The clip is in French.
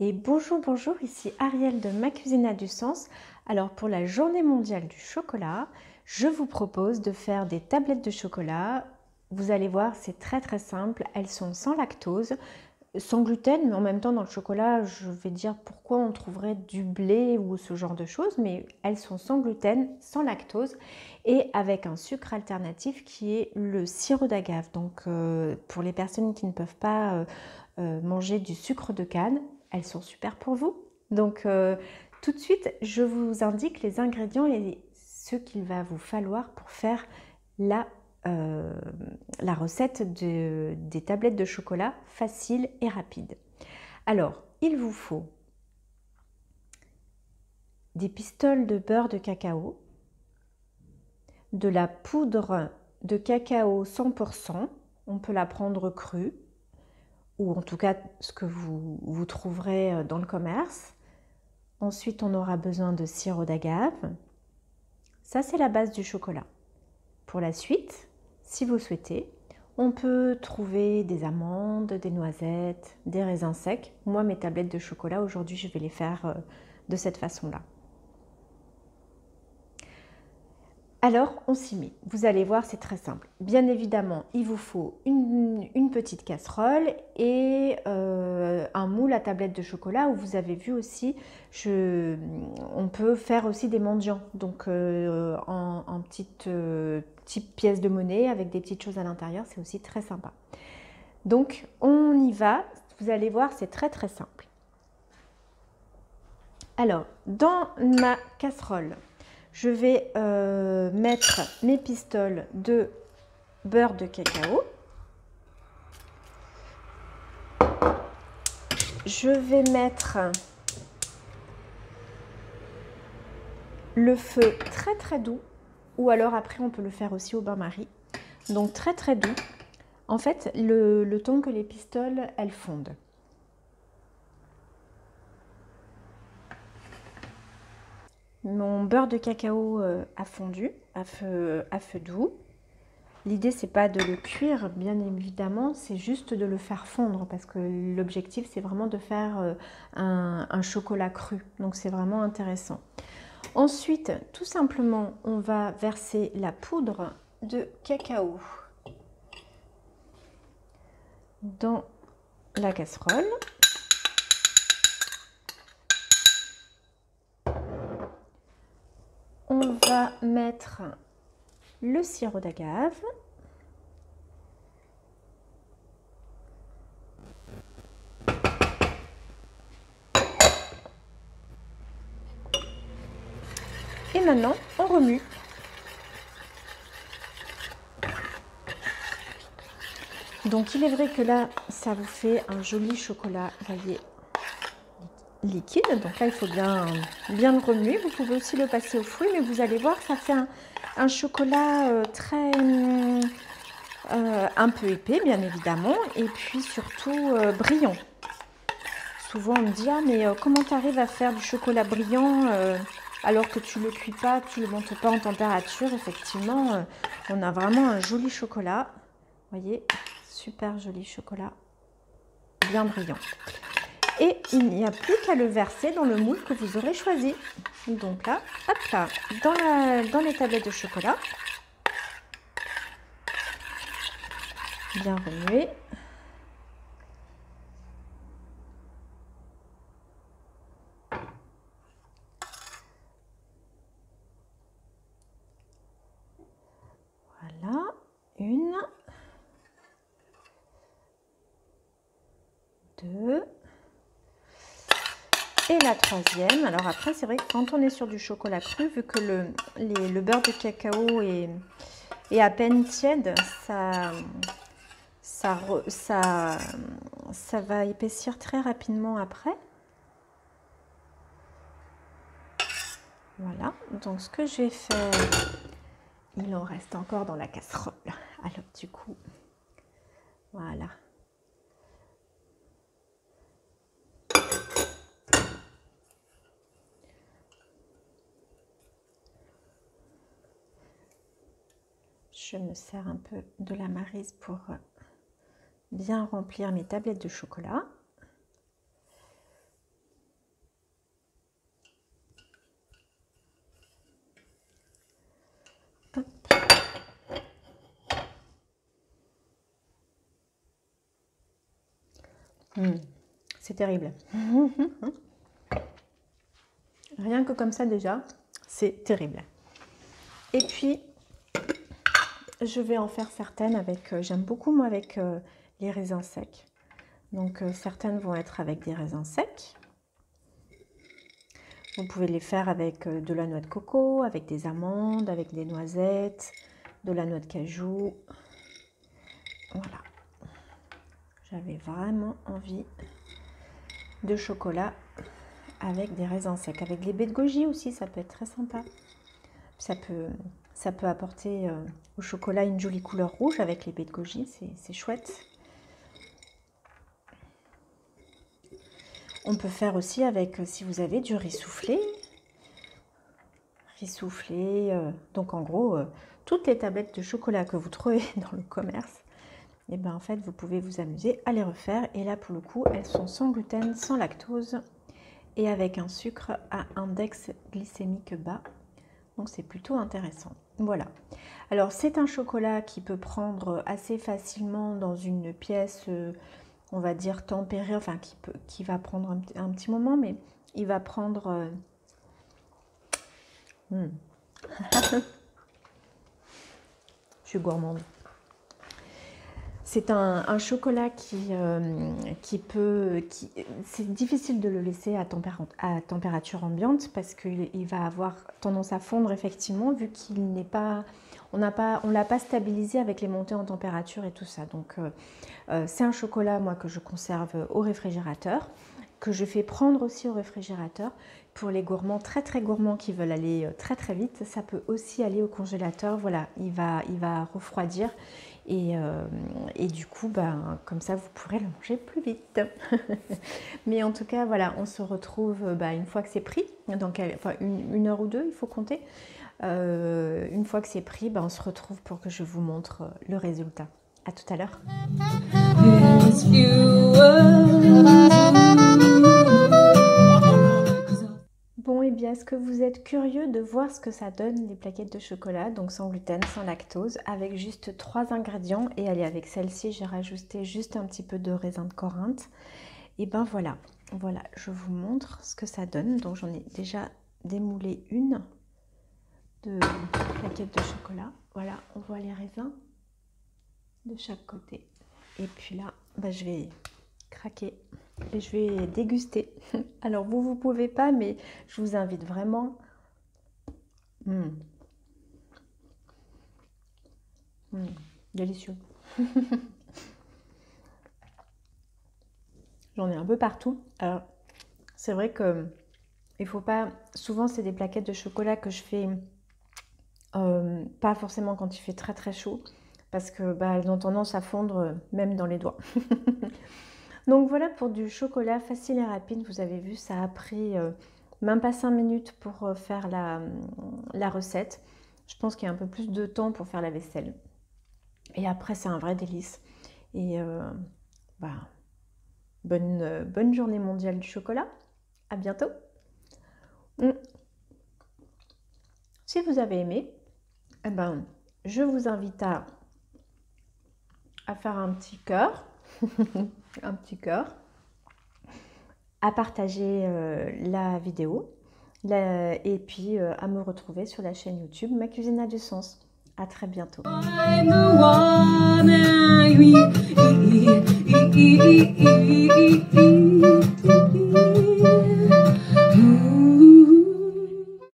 Et bonjour, bonjour, ici Ariel de Ma Cuisine a du sens. Alors pour la journée mondiale du chocolat, je vous propose de faire des tablettes de chocolat. Vous allez voir, c'est très très simple. Elles sont sans lactose, sans gluten, mais en même temps dans le chocolat, je vais dire pourquoi on trouverait du blé ou ce genre de choses, mais elles sont sans gluten, sans lactose et avec un sucre alternatif qui est le sirop d'agave. Donc pour les personnes qui ne peuvent pas manger du sucre de canne, elles sont super pour vous. Donc tout de suite, je vous indique les ingrédients et ce qu'il va vous falloir pour faire la recette des tablettes de chocolat facile et rapide. Alors, il vous faut des pistoles de beurre de cacao, de la poudre de cacao 100%, on peut la prendre crue, ou en tout cas ce que vous trouverez dans le commerce. Ensuite, on aura besoin de sirop d'agave. Ça, c'est la base du chocolat. Pour la suite, si vous souhaitez, on peut trouver des amandes, des noisettes, des raisins secs. Moi, mes tablettes de chocolat, aujourd'hui, je vais les faire de cette façon-là. Alors, on s'y met. Vous allez voir, c'est très simple. Bien évidemment, il vous faut une petite casserole et un moule à tablette de chocolat où vous avez vu aussi, on peut faire aussi des mendiants. Donc, en petites pièces de monnaie avec des petites choses à l'intérieur, c'est aussi très sympa. Donc, on y va. Vous allez voir, c'est très très simple. Alors, dans ma casserole, je vais mettre mes pistoles de beurre de cacao. Je vais mettre le feu très très doux, ou alors après on peut le faire aussi au bain-marie. Donc très très doux. En fait, le temps que les pistoles, elles fondent. Mon beurre de cacao a fondu à feu doux. L'idée, c'est pas de le cuire, bien évidemment, c'est juste de le faire fondre parce que l'objectif, c'est vraiment de faire un chocolat cru. Donc, c'est vraiment intéressant. Ensuite, tout simplement, on va verser la poudre de cacao dans la casserole. On va mettre le sirop d'agave. Et maintenant, on remue. Donc, il est vrai que là, ça vous fait un joli chocolat, voyez, liquide. Donc là, il faut bien le remuer. Vous pouvez aussi le passer au fouet, mais vous allez voir, ça fait un chocolat très... un peu épais, bien évidemment, et puis surtout brillant. Souvent, on me dit « Ah, mais comment tu arrives à faire du chocolat brillant alors que tu ne le cuis pas, que tu ne le montes pas en température ?» Effectivement, on a vraiment un joli chocolat. Vous voyez, super joli chocolat, bien brillant. Et il n'y a plus qu'à le verser dans le moule que vous aurez choisi. Donc là, hop là, dans les tablettes de chocolat. Bien remuer. Voilà, une, deux, et la troisième. Alors après, c'est vrai que quand on est sur du chocolat cru, vu que le beurre de cacao est à peine tiède, ça va épaissir très rapidement après. Voilà, donc ce que je vais faire, il en reste encore dans la casserole. Alors du coup, voilà. Je me sers un peu de la maryse pour bien remplir mes tablettes de chocolat. C'est terrible. Rien que comme ça déjà, c'est terrible. Et puis, je vais en faire certaines avec, j'aime beaucoup moi avec les raisins secs. Donc certaines vont être avec des raisins secs. Vous pouvez les faire avec de la noix de coco, avec des amandes, avec des noisettes, de la noix de cajou. Voilà. J'avais vraiment envie de chocolat avec des raisins secs. Avec les baies de goji aussi, ça peut être très sympa. Ça peut apporter au chocolat une jolie couleur rouge avec les baies de goji, c'est chouette. On peut faire aussi avec, si vous avez du riz soufflé. Riz soufflé, donc en gros, toutes les tablettes de chocolat que vous trouvez dans le commerce, et ben en fait, vous pouvez vous amuser à les refaire. Et là, pour le coup, elles sont sans gluten, sans lactose et avec un sucre à index glycémique bas. Donc, c'est plutôt intéressant. Voilà. Alors, c'est un chocolat qui peut prendre assez facilement dans une pièce, on va dire tempérée, enfin qui va prendre un petit moment, mais il va prendre... Je suis gourmande. C'est un chocolat c'est difficile de le laisser à température ambiante parce qu'il va avoir tendance à fondre effectivement vu qu'il n'est pas, on l'a pas stabilisé avec les montées en température et tout ça. Donc c'est un chocolat moi que je conserve au réfrigérateur, que je fais prendre aussi au réfrigérateur. Pour les gourmands très gourmands qui veulent aller très vite, ça peut aussi aller au congélateur. Voilà, il va refroidir. Et du coup, ben, comme ça, vous pourrez le manger plus vite. Mais en tout cas, voilà, on se retrouve une fois que c'est pris. Donc, enfin, une heure ou deux, il faut compter. Une fois que c'est pris, on se retrouve pour que je vous montre le résultat. À tout à l'heure. Bon, et bien, est-ce que vous êtes curieux de voir ce que ça donne, les plaquettes de chocolat, donc sans gluten, sans lactose, avec juste 3 ingrédients. Et allez, avec celle-ci, j'ai rajouté juste un petit peu de raisin de Corinthe. Et ben voilà, je vous montre ce que ça donne. Donc j'en ai déjà démoulé une de plaquette de chocolat. Voilà, on voit les raisins de chaque côté. Et puis là, je vais craquer et je vais déguster. Alors vous pouvez pas, mais je vous invite vraiment. Délicieux. J'en ai un peu partout. Alors c'est vrai que il faut pas, souvent c'est des plaquettes de chocolat que je fais pas forcément quand il fait très chaud, parce que elles ont tendance à fondre même dans les doigts. Donc voilà pour du chocolat facile et rapide. Vous avez vu, ça a pris même pas 5 minutes pour faire la recette. Je pense qu'il y a un peu plus de temps pour faire la vaisselle. Et après, c'est un vrai délice. Et bonne journée mondiale du chocolat. À bientôt. Si vous avez aimé, je vous invite à faire un petit cœur. Un petit cœur, à partager la vidéo et puis à me retrouver sur la chaîne YouTube Ma Cuisine a du sens. À très bientôt. I'm the one